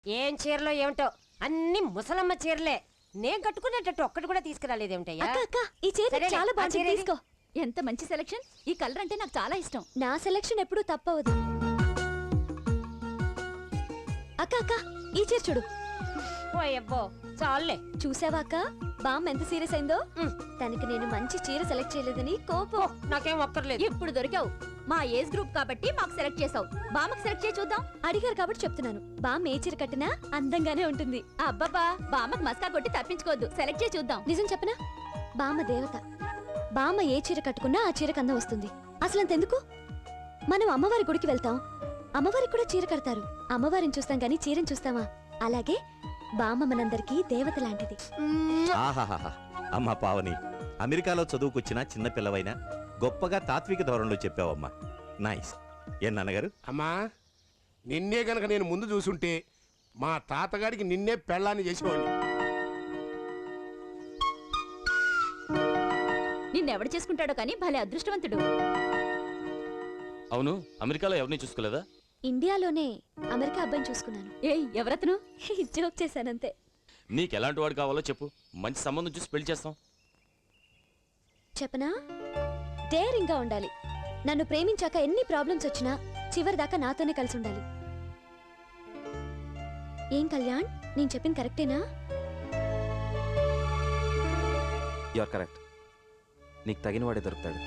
ఏం చీరలో ఏమిటో అన్ని ముసలమ్మ చీరలే. నేను కట్టుకునేటట్టు ఒక్కటి కూడా తీసుకురాలేదేమిటయ్యా? అక్క అక్క ఈ చీర సరేలే, చాలా ఆ బాగుంది, చీర ఏది? తీసుకో. ఎంత మంచి సెలక్షన్. ఈ కలర్ అంటే నాకు చాలా ఇష్టం. నా సెలక్షన్ ఎప్పుడూ తప్పవదు. అక్క అక్క ఈ చీర చూడు. పోయబ్బో చాలులే. చూసావా అక్క, బామ్మ ఎంత సీరియస్ అయిందో. ఉమ్. తనకి నేను మంచి చీర సెలెక్ట్ చేయలేదని కోపం. నాకేం ఒక్కర్లేదు. ఇప్పుడు దొరికావు. మా ఏజ్ గ్రూప్ కాబట్టి మాకు సెలెక్ట్ చేసావు. బామ్మకు సెలెక్ట్ చేసి చూద్దాం. అడిగారు కాబట్టి చెప్తున్నాను, బామ్మ ఏ చీర కట్టినా అందంగానే ఉంటుంది. అబ్బబ్బా, బామ్మకు మస్కా కొట్టి తప్పించుకోవద్దు. సెలెక్ట్ చేసి చూద్దాం. నిజం చెప్పనా, బామ్మ దేవత. బామ్మ ఏ చీర కట్టుకున్నా ఆ చీరకు అందం వస్తుంది. అసలంతెందుకు, మనం అమ్మవారి గుడికి వెళ్తాం, అమ్మవారికి కూడా చీర కడతారు. అమ్మవారిని చూస్తాం గానీ చీరని చూస్తామా? అలాగే బామ్మ మనందరికీ దేవత లాంటిది. ఆహాహా, అమ్మా పావని, అమెరికాలో చదువుకొచ్చిన చిన్న పిల్లవైనా గొప్పగా తాత్విక ధోరణిలో చెప్పావమ్మా. నైస్. ఏ నాన్నగారు? అమ్మా, నిన్నే గనక నేను ముందు చూసుంటే మా తాతగారికి నిన్నే పెళ్ళాన్ని చేసేవాడిని. నిన్నెవడు చేసుకుంటాడో కానీ భలే అదృష్టవంతుడు. అవును, అమెరికాలో ఎవరిని చూసుకోలేదా? ఇండియాలోనే అమెరికా అబ్బాయిని చూసుకున్నాను. ఏయ్, ఎవరతను? జోక్ చేశానంతే. నీకెలాంటి వాడు కావాలో చెప్పు, మంచి సంబంధం చూసి పెళ్లి చేస్తాం. చెప్పనా, డేరింగ్ గా ఉండాలి. నన్ను ప్రేమించాక ఎన్ని ప్రాబ్లమ్స్ వచ్చినా చివరిదాకా నాతోనే కలిసి ఉండాలి. ఏం కళ్యాణ్, నేను చెప్పింది కరెక్టేనా? You are correct. నీకు తగిన వాడే దొరుకుతాడు.